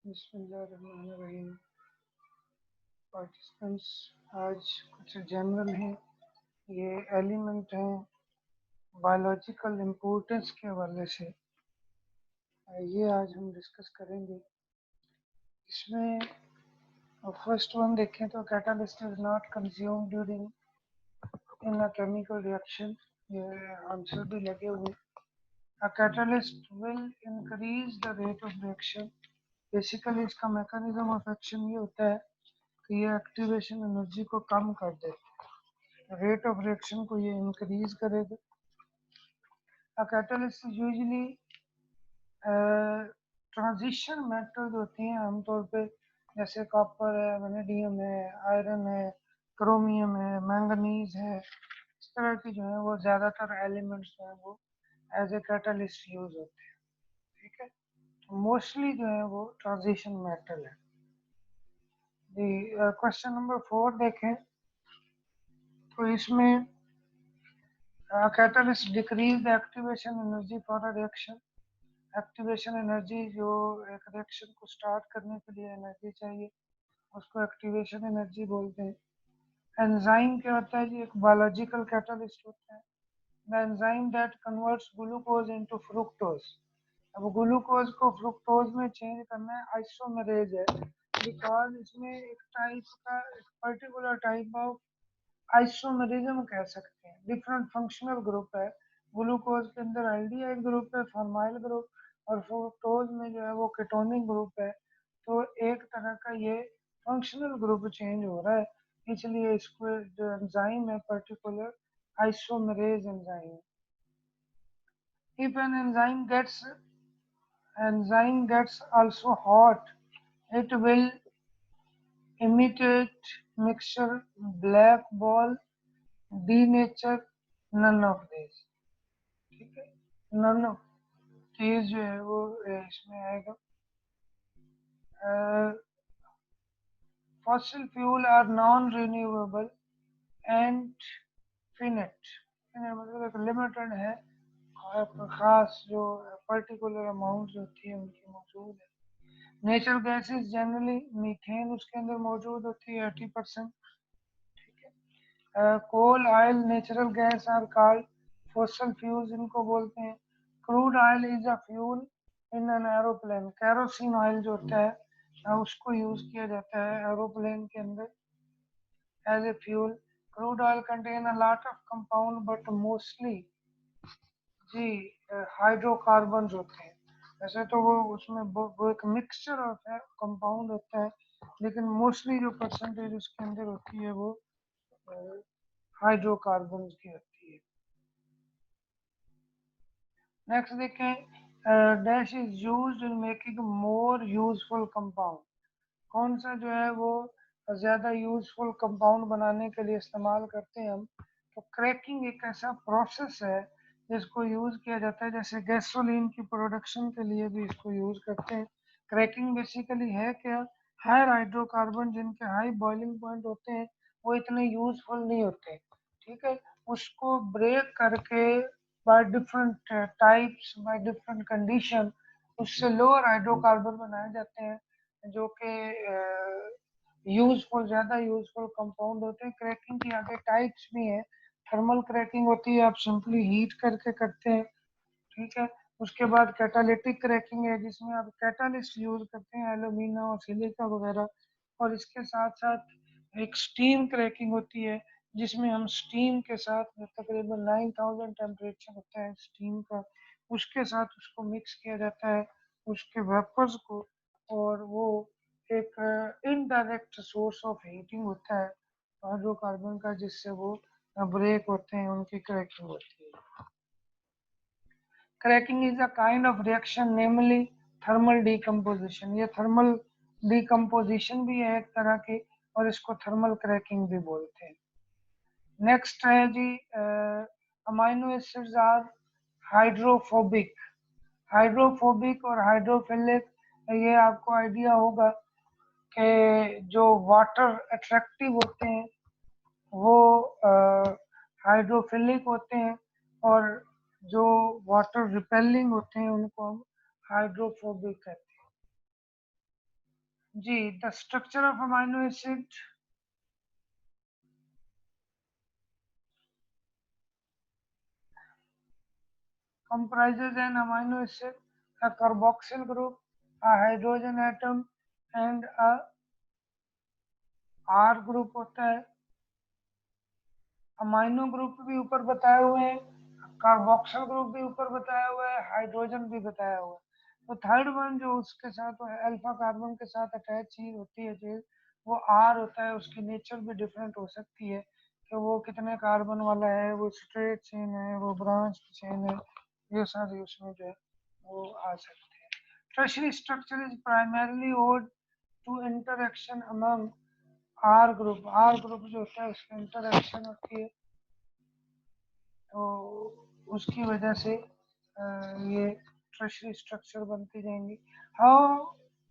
बिस्मिल्लाहिर्रहमानिर्रहीम। पार्टिसिपेंट्स आज कुछ जनरल हैं, ये एलिमेंट हैं बायोलॉजिकल इम्पोर्टेंस के हवाले से, ये आज हम डिस्कस करेंगे। इसमें फर्स्ट वन देखें तो catalyst is not consume during in a chemical reaction, ये आंसर भी लगे हुए। A catalyst will increase the rate of reaction. Basically इसका मैकेनिज्म ऑफ एक्शन ये होता है कि ये एक्टिवेशन एनर्जी को कम कर देता है, रेट ऑफ रिएक्शन को ये इंक्रीज करेगा। A catalyst usually transition metals होती हैं आमतौर पे, जैसे कॉपर है, वेनेडियम है, आयरन है, क्रोमियम है, मैंगनीज है। इस तरह की जो है वो ज़्यादातर एलिमेंट्स जो हैं वो एज ए कैटलिस्ट यूज होते हैं। ठीक है, तो मोस्टली जो है वो ट्रांजिशन मेटल है। क्वेश्चन नंबर 4 देखें तो इसमें catalyst decrease the activation energy for a reaction। Activation energy जो एक रिएक्शन को स्टार्ट करने के लिए एनर्जी चाहिए उसको एक्टिवेशन एनर्जी बोलते हैं। एंजाइम क्या होता है जी? एक बायोलॉजिकल कैटलिस्ट होता है। The enzyme that converts glucose into fructose. अब ग्लूकोज को फ्रुक्टोज में चेंज करना है, आइसोमेरेज है, बिकॉज इसमें एक टाइप का एक पर्टिकुलर टाइप ऑफ आइसोमेरिज्म कह सकते हैं। डिफरेंट फंक्शनल ग्रुप है। ग्लूकोज के अंदर एल्डिहाइड ग्रुप है, फॉर्माइल ग्रुप, और फ्रुक्टोज में जो है वो केटोनिक ग्रुप है। तो एक तरह का ये फंक्शनल ग्रुप चेंज हो रहा है, इसलिए इसको जो एंजाइम है particular isomerase enzyme. If an enzyme gets also hot, it will imitate mixture, black ball, denature, none of these। ठीक है, none of these जो है वो इसमें आएगा। Fossil fuel are non renewable and finite. मतलब एक लिमिटेड है, खास जो पर्टिकुलर अमाउंट होती है उनकी मौजूद है। नेचुरल गैसेस जनरली मीथेन उसके अंदर मौजूद होती है 80%। ठीक है, coal, oil, natural gas are called fossil fuels, इनको बोलते हैं। Crude oil is a fuel in an aeroplane. Kerosene oil जो होता है उसको यूज किया जाता है एरोप्लेन के अंदर as a fuel. Crude oil contain a lot of compound but mostly जी हाइड्रोकार्बन होते हैं। वैसे तो वो उसमें वो एक मिक्सचर होता है, कंपाउंड होता है, लेकिन मोस्टली जो परसेंटेज उसके अंदर होती है वो हाइड्रोकार्बन की होती है। नेक्स्ट देखें, dash is used in making more useful compound. कौन सा जो है वो ज़्यादा यूजफुल कंपाउंड बनाने के लिए इस्तेमाल करते हैं हम? तो क्रैकिंग एक ऐसा प्रोसेस है जिसको यूज़ किया जाता है, जैसे गैसोलीन की प्रोडक्शन के लिए भी इसको यूज़ करते हैं। क्रैकिंग बेसिकली है क्या? हायर हाइड्रोकार्बन जिनके हाई बॉइलिंग पॉइंट होते हैं वो इतने यूजफुल नहीं होते। ठीक है, उसको ब्रेक करके by different types, by different condition उससे लोअर हाइड्रोकार्बन बनाए जाते हैं जो कि यूजफुल, ज़्यादा यूजफुल कंपाउंड होते हैं। क्रैकिंग की आगे टाइप्स भी हैं। थर्मल क्रैकिंग होती है, आप सिंपली हीट करके करते हैं। ठीक है, उसके बाद कैटालिटिक क्रैकिंग है जिसमें आप कैटालिस्ट यूज करते हैं, एल्यूमिना और सिलिका वगैरह। और इसके साथ साथ एक स्टीम क्रैकिंग होती है जिसमें हम स्टीम के साथ तकरीबन 9000 टेम्परेचर होता है स्टीम का, उसके साथ उसको मिक्स किया जाता है उसके वेपर्स को, और वो एक इनडायरेक्ट सोर्स ऑफ हीटिंग होता है हाइड्रोकार्बन का, जिससे वो ब्रेक होते हैं, उनकी क्रैकिंग होती है। Cracking is a kind of reaction namely thermal decomposition. ये थर्मल डिकम्पोजिशन भी है एक तरह की, और इसको थर्मल क्रैकिंग भी बोलते हैं। नेक्स्ट है जी, amino acids are hydrophobic. Hydrophobic और हाइड्रोफिलिक, ये आपको आइडिया होगा कि जो वाटर अट्रैक्टिव होते हैं वो हाइड्रोफिलिक होते हैं, और जो वाटर रिपेलिंग होते हैं उनको हम हाइड्रोफोबिक कहते हैं। जी, the structure of amino acid comprises an amino acid, a carboxyl group, a hydrogen atom and a R group होता है। अमाइनो ग्रुप भी ऊपर बताए हुए हैं, कार्बोक्सिल ग्रुप भी ऊपर बताया हुआ है, हाइड्रोजन भी बताया हुआ है। तो थर्ड वन जो उसके साथ अल्फा कार्बन के साथ अटैच चीज होती है चीज, वो आर होता है। उसकी नेचर भी डिफरेंट हो सकती है कि वो कितने कार्बन वाला है, वो स्ट्रेट चेन है, वो ब्रांच चेन है, ये सारी उसमें जो है वो आ सकते हैं। Tertiary structure is primarily owed to interaction among R group जो होता है उसकी इंटरेक्शन होती है, तो उसकी वजह से ये टर्शियरी स्ट्रक्चर बनती जाएंगी। How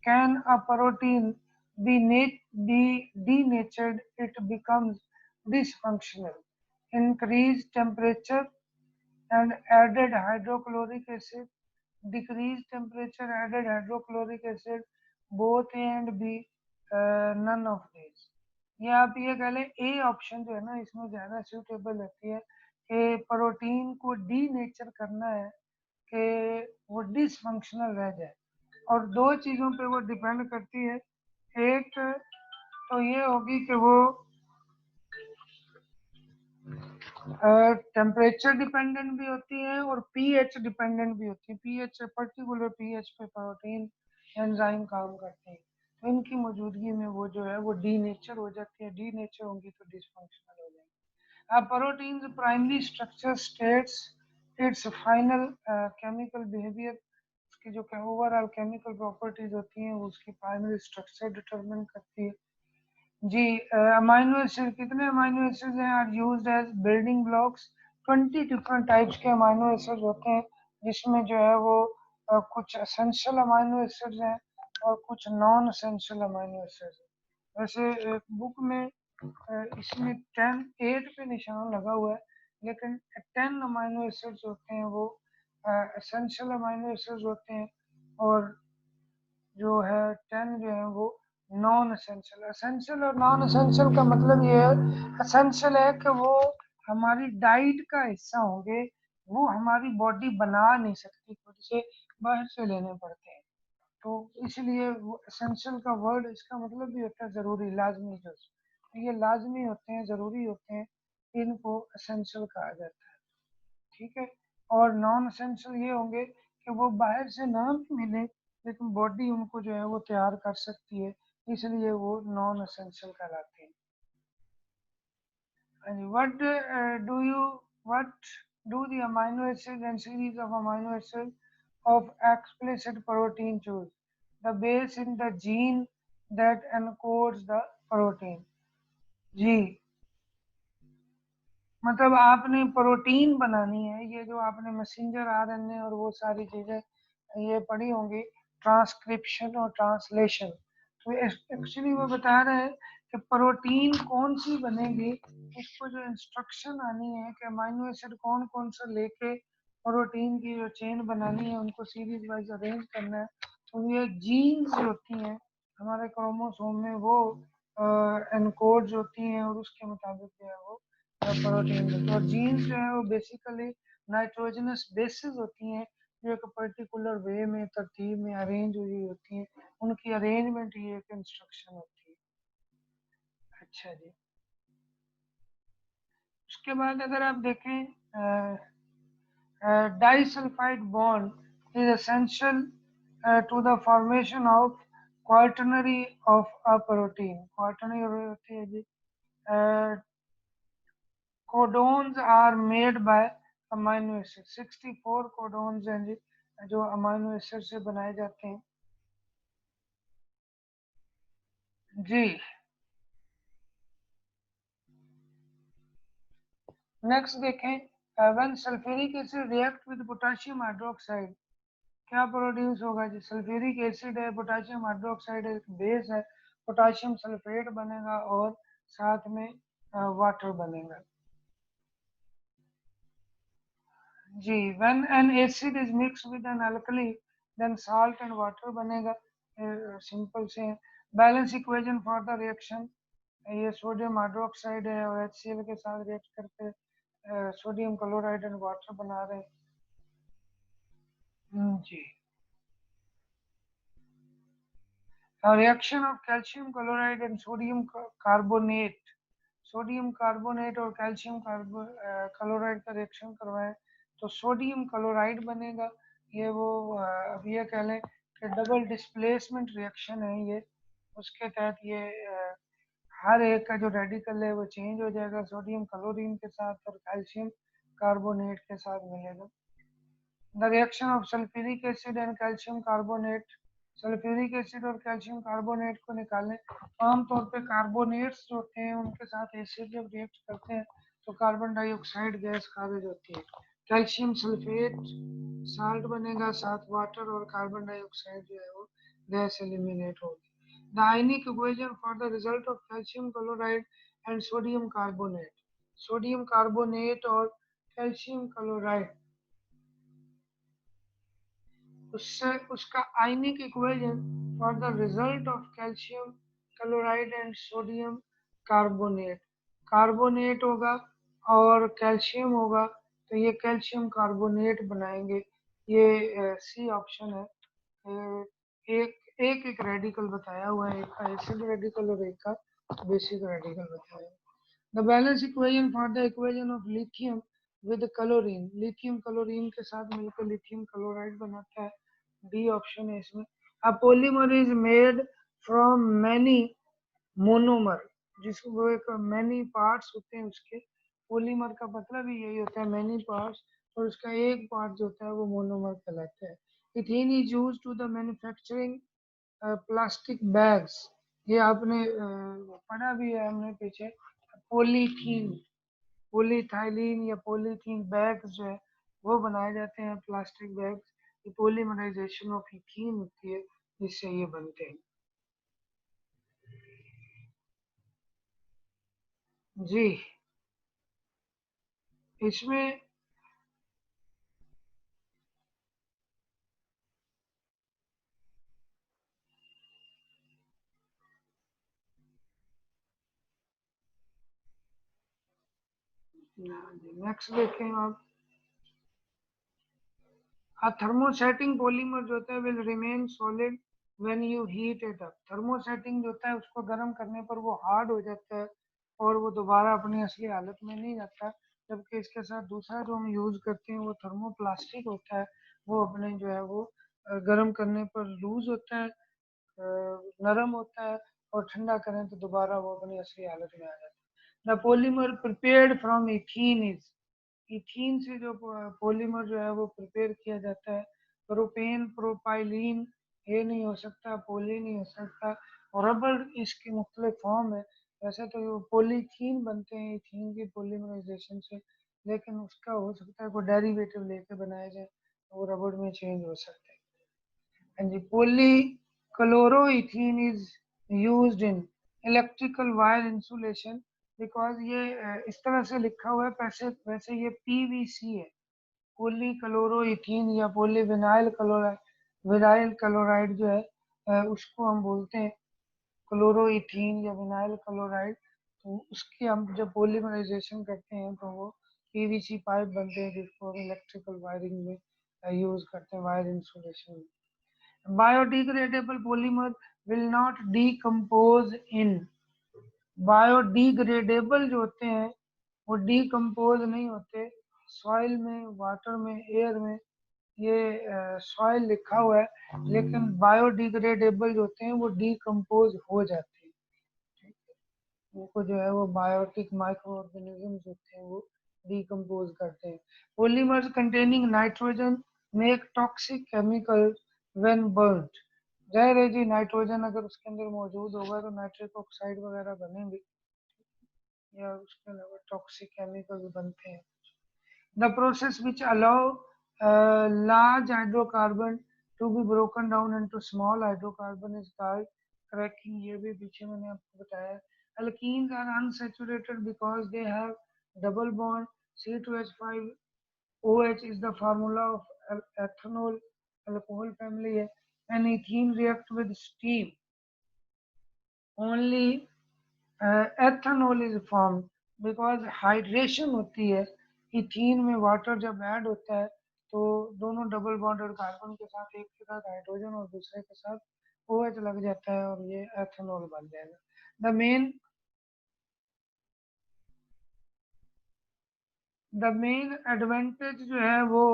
can a protein be denatured? It becomes dysfunctional. Increased temperature and added hydrochloric acid, decreased temperature added hydrochloric acid, both A and B, none of these। ये आप ये कह लें ए ऑप्शन जो है ना इसमें ज्यादा सूटेबल होती है कि प्रोटीन को डीनेचर करना है कि वो डिसफंक्शनल रह जाए। और दो चीजों पे वो डिपेंड करती है, एक तो ये होगी कि वो टेम्परेचर डिपेंडेंट भी होती है और पीएच डिपेंडेंट भी होती है। पीएच पर्टिकुलर पीएच पे प्रोटीन एंजाइम काम करते हैं, तो इनकी मौजूदगी में वो जो है वो डीनेचर हो जाती है। डीनेचर होंगी तो डिसफंक्शनल हो जाएंगी। अब protein primary structure states it's final chemical behaviour, उसकी जो ओवरऑल केमिकल प्रॉपर्टीज होती हैं वो उसकी प्राइमरी स्ट्रक्चर डिटरमिन करती है। जी, अमाइनो एसिड कितने अमाइनो एसिड हैं are used as building blocks. 20 different types के अमाइनो एसिड होते हैं, जिसमें जो है वो कुछ एसेंशियल अमाइनो एसिड्स हैं और कुछ नॉन एसेंशियल अमाइनो एसिड्स हैं। वैसे बुक में इसमें 8 पे निशान लगा हुआ है, लेकिन 10 अमाइनो एसिड्स होते हैं वो एसेंशियल अमाइनो एसिड्स होते हैं, और जो है 10 जो है वो नॉन एसेंशियल। एसेंशियल और नॉन एसेंशियल का मतलब ये है, एसेंशियल है कि वो हमारी डाइट का हिस्सा होंगे, वो हमारी बॉडी बना नहीं सकती, खुद से बाहर से लेने पड़ते हैं। तो इसलिए वो एसेंशियल का वर्ड इसका मतलब भी होता है जरूरी, लाजमी। जो तो ये लाजमी होते हैं, जरूरी होते हैं, इनको एसेंशियल कहा जाता है। ठीक है। और नॉन एसेंशियल ये होंगे कि वो बाहर से ना भी मिले लेकिन बॉडी उनको जो है वो तैयार कर सकती है, इसलिए वो नॉन एसेंशियल कहलाते हैं। And what do the amino acids and series of amino acids of explicit protein choose? The base in the gene that encodes the protein। जी, मतलब आपने प्रोटीन बनानी है, ये जो आपने मैसेंजर आरएनए और वो सारी चीजें ये पढ़ी होंगी, ट्रांसक्रिप्शन और ट्रांसलेशन। तो एक्चुअली वो बता रहे हैं कि प्रोटीन कौन सी बनेगी, इसको जो इंस्ट्रक्शन आनी है कि अमाइनो एसिड कौन कौन सा लेके प्रोटीन की जो चेन बनानी है उनको सीरीज वाइज अरेंज करना है। तो ये जीन्स जो होती हैं हमारे क्रोमोसोम में वो एनकोड्स होती हैं और उसके मुताबिक जो है वो प्रोटीन। और जीन्स जो है वो बेसिकली नाइट्रोजनस बेसिस होती हैं जो एक पर्टिकुलर वे में तरतीब में अरेंज हुई होती हैं, उनकी अरेंजमेंट ही एक इंस्ट्रक्शन होती है। अच्छा जी, उसके बाद अगर आप देखें disulphide bond is essential to the formation of quaternary of a protein. Quaternary होती है जी, codons are made by amino acid. 64 codons हैं जी जो अमाइनो एसिड से बनाए जाते हैं। जी, नेक्स्ट देखें when sulphuric acid react with potassium hydroxide, क्या प्रोड्यूस होगा जी? सल्फ्यूरिक एसिड है, पोटेशियम हाइड्रोक्साइड एक बेस है, पोटेशियम सल्फेट बनेगा और साथ में वाटर बनेगा। जी, when N acid is mix with an alkali then salt and water बनेगा, सिंपल से है। Balance equation for the reaction, ये सोडियम हाइड्रोक्साइड है और HCl के साथ रिएक्ट करके सोडियम क्लोराइड एंड वाटर बना रहे हैं। जी, reaction of calcium chloride and sodium carbonate, sodium carbonate और कैल्शियम क्लोराइड का रिएक्शन करवाएं तो सोडियम क्लोराइड बनेगा। ये वो अब ये कह लें कि डबल डिस्प्लेसमेंट रिएक्शन है ये, उसके तहत ये हर एक का जो रेडिकल है वो चेंज हो जाएगा, सोडियम क्लोरीन के साथ और कैल्शियम कार्बोनेट के साथ मिलेगा। The reaction of sulphuric acid and calcium carbonate, sulphuric acid और कैल्शियम कार्बोनेट को निकालें। आमतौर पे कार्बोनेट्स जो होते हैं उनके साथ एसिड जब रिएक्ट करते हैं तो कार्बन डाइऑक्साइड गैस खारिज होती है। कैल्शियम सल्फेट साल्ट बनेगा, साथ वाटर और कार्बन डाइऑक्साइड जो है वो गैस एलिमिनेट होगी। The ionic equation for the result of calcium chloride and sodium carbonate, sodium carbonate और कैल्शियम क्लोराइड, उससे उसका ionic equation for the result of calcium chloride and sodium carbonate, carbonate होगा और calcium होगा तो ये calcium carbonate बनाएंगे। ये सी ऑप्शन है। एक एक एक रेडिकल बताया हुआ है, एक का एसिड रेडिकल और एक का बेसिक रेडिकल बताया है। The balance equation for the equation of lithium with chlorine, lithium chlorine के साथ मिलकर लिथियम क्लोराइड बनाता है। डी ऑप्शन है इसमें। A polymer is made from many monomer, जिसको वो एक मैनी पार्ट्स होते हैं उसके, पॉलीमर का मतलब ही यही होता है मैनी पार्ट्स, और उसका एक पार्ट जो होता है वो मोनोमर कहलाता है। Ethene is use to the manufacturing plastic bags, ये आपने पढ़ा भी है हमने पीछे। पॉलीथीन, पॉलीथाइलीन या पॉलीथीन बैग्स जो है वो बनाए जाते हैं, प्लास्टिक बैग्स। ये पॉलीमराइजेशन ऑफ इथीन होती है जिससे ये बनते हैं। जी, इसमें नेक्स्ट देखें आप। थर्मोसेटिंग पॉलीमर जो होता है will remain solid when you heat it up, thermosetting जो होता है उसको गर्म करने पर वो हार्ड हो जाता है और वो दोबारा अपनी असली हालत में नहीं जाता। जबकि इसके साथ दूसरा जो हम यूज करते हैं वो थर्मोप्लास्टिक होता है, वो अपने जो है वो गर्म करने पर लूज होता है, नरम होता है, और ठंडा करें तो दोबारा वो अपनी असली हालत में आ जाता है। The polymer prepared from ethene is, ethene से जो पॉलीमर जो है वो प्रिपेयर किया जाता है। प्रोपेन, प्रोपाइलीन, ये नहीं हो सकता, पोली नहीं हो सकता, और रबर इसके मुख्तलिफ फॉर्म है। वैसे तो ये पॉलीथीन बनते हैं इथीन की पॉलीमराइजेशन से, लेकिन उसका हो सकता है कोई डेरिवेटिव लेके बनाया जाए तो वो रबर में चेंज हो सकता है। and the polychloroethene is used in electrical wire insulation because ये इस तरह से लिखा हुआ है, पैसे वैसे ये PVC है, पॉलीक्लोरोइथीन या पॉलीविनाइल क्लोराइड, विनाइल क्लोराइड जो है उसको हम बोलते हैं क्लोरोइथीन या विनाइल क्लोराइड। तो उसकी हम जब पॉलीमराइजेशन करते हैं तो वो PVC पाइप बनते हैं जिसको हम इलेक्ट्रिकल वायरिंग में यूज करते हैं, वायर इंसुलेशन में। Biodegradable polymer will not decompose in, biodegradable जो होते हैं वो डीकम्पोज नहीं होते, सॉइल में, वाटर में, एयर में, ये सॉइल लिखा हुआ है, लेकिन बायोडिग्रेडेबल जो होते हैं वो डीकम्पोज हो जाते हैं। उनको जो है वो बायोटिक माइक्रो ऑर्गेनिजम्स होते हैं वो डीकम्पोज करते हैं। Polymers containing nitrogen make toxic chemical when burned, जाहिर है जी नाइट्रोजन अगर उसके अंदर मौजूद होगा तो नाइट्रिक ऑक्साइड वगैरह बनेंगे या उसके अलावा टॉक्सिक केमिकल्स बनते हैं। The process which allow large hydrocarbon to be broken down into small hydrocarbon is called cracking, ये भी पीछे मैंने आपको बताया। Alkenes are unsaturated because they have double bond, C2H5OH is the formula of ethanol, alcohol family है, and ethene react with steam only ethanol is formed because hydration होती है। Ethene में वाटर जब ऐड होता है तो दोनों डबल बॉन्डेड कार्बन के साथ एक के साथ हाइड्रोजन और दूसरे के साथ OH लग जाता है और ये एथेनॉल बन जाएगा। द मेन एडवांटेज जो है वो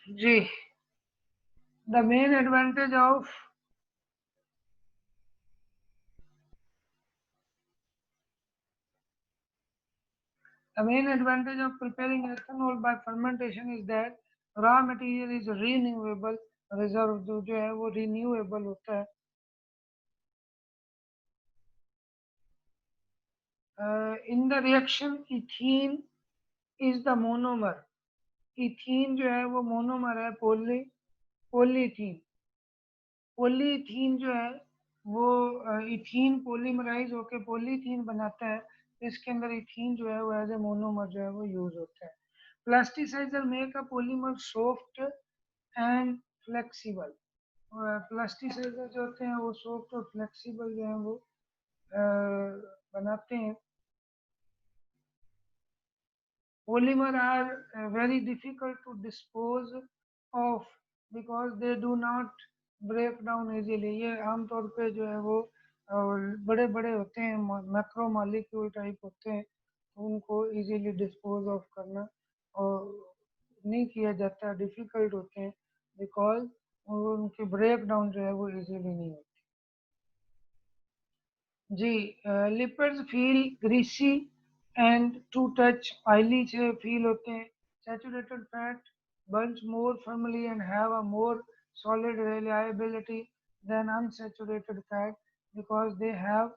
जी the main advantage of The main advantage of preparing ethanol by fermentation is that raw material is renewable, reserve जो है वो renewable होता है। In the reaction, ethene is the monomer. Ethene जो है वो मोनोमर है पोलीथीन। पोलीथीन जो है वो इथीन पोलीमराइज होकर पोलीथीन बनाता है। इसके अंदर इथीन जो है वो एज ए मोनोमर जो है वो यूज होता है। Plasticiser make a polymer soft and flexible. Plasticiser जो होते हैं वो सॉफ्ट और फ्लेक्सिबल जो है वो बनाते हैं। Polymer are very difficult to dispose of because they do not break down easily। ये आमतौर पे जो है वो बड़े बड़े होते हैं, मैक्रो मॉलिक्यूल टाइप होते हैं, तो उनको इजीली डिस्पोज ऑफ करना और नहीं किया जाता, डिफिकल्ट होते हैं बिकॉज उनकी ब्रेक डाउन जो है वो इजीली नहीं होती। जी lipids feel greasy and to touch, oily से फील होते हैं। Saturated fat burns more firmly and have a more solid reliability than unsaturated fat because they have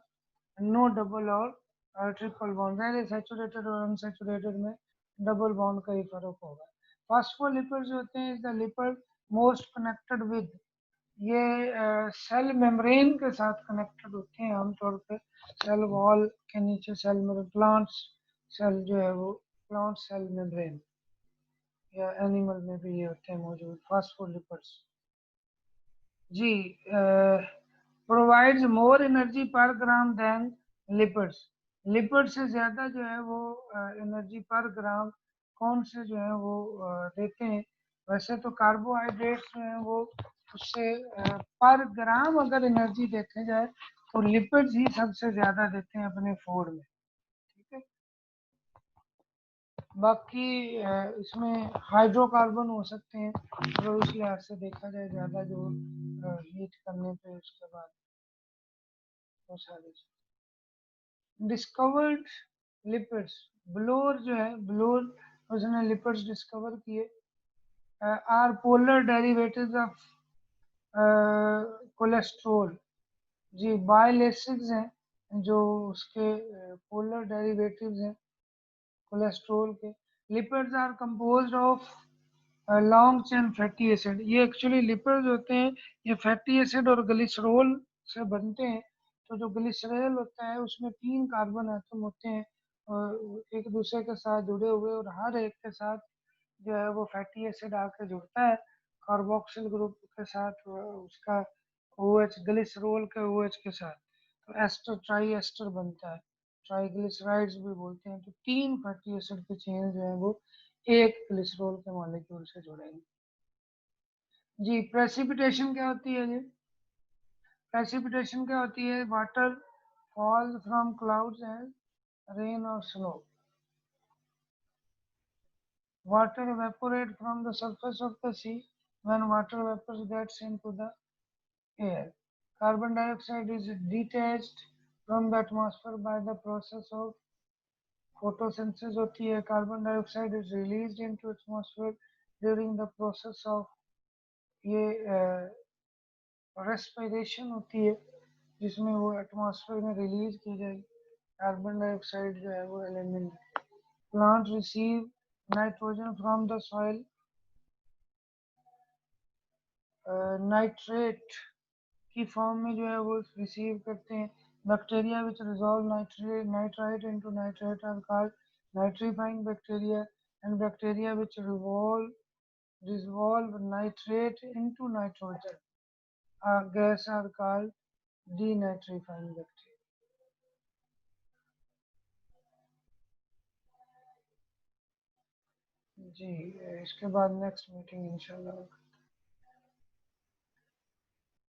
no double और ट्रिपल बॉन्ड। पहले सैचुरेटेड और unsaturated में double bond का ही फर्क होगा। फॉस्फोलिपिड जो होते हैं is the lipid most connected with, ये सेल मेम्ब्रेन के साथ कनेक्टेड होते हैं आमतौर पे। सेल वॉल के नीचे सेल में प्लांट्स सेल जो है वो प्लांट सेल मेम्ब्रेन या एनिमल में भी ये होते हैं मौजूद फॉस्फोलिपिड्स। जी प्रोवाइड्स मोर एनर्जी पर ग्राम देन लिपिड्स। लिपिड से ज़्यादा जो है वो एनर्जी पर ग्राम कौन से जो है वो देते हैं। वैसे तो कार्बोहाइड्रेट्स जो हैं वो उससे पर ग्राम अगर एनर्जी देखे जाए तो लिपिड्स ही सबसे ज़्यादा देते हैं अपने फूड में। ठीक है, बाकी इसमें हाइड्रोकार्बन हो सकते हैं अगर उस लिहाज से देखा जाए ज़्यादा जो हीट करने पे उसके बाद वो सारी डिस्कवर्ड लिपिड्स। ब्लोर जो है ब्लोर उसने लिपिड्स डिस्कवर किए। Are polar derivatives of cholesterol. जी बाइल एसिड्स हैं जो उसके पोलर डेरिवेटिव्स हैं कोलेस्ट्रोल के। Lipids are composed of long chain fatty acid. ये एक्चुअली लिपिड्स होते हैं, ये फैटी एसिड और ग्लिसरॉल से बनते हैं। तो जो ग्लिसरॉल होता है उसमें 3 कार्बन एटम होते हैं और एक दूसरे के साथ जुड़े हुए, और हर एक के साथ जो है वो फैटी एसिड आके जुड़ता है कार्बोक्सिल ग्रुप के साथ उसका OH ग्लिसरॉल के OH के साथ, तो एस्टर ट्राई एस्टर बनता है, ट्राइग्लिसराइड्स भी बोलते हैं। तो 3 फैटी एसिड की चेन जो है वो एक ग्लिसरॉल के मॉलिक्यूल से जुड़ेंगे। जी प्रेसिपिटेशन क्या होती है जी? प्रेसिपिटेशन क्या होती है? Water falls from clouds and rain और snow. Water evaporate from the surface of the sea when water vapors gets into the air. Carbon dioxide is detached from the atmosphere by the process of photosynthesis होती है। Carbon dioxide is released into atmosphere during the process of ये respiration होती है जिसमें वो atmosphere में release की जाएगी। कार्बन डाइऑक्साइड जो है वो element. Plant receive nitrogen from the soil. Nitrate की फॉर्म में जो है वो रिसीव करते हैं। Bacteria which resolve nitrite into nitrate are called nitrifying bacteria and bacteria which resolve nitrate into nitrogen. Gas are called denitrifying bacteria. जी, इसके बाद next meeting इंशाल्लाह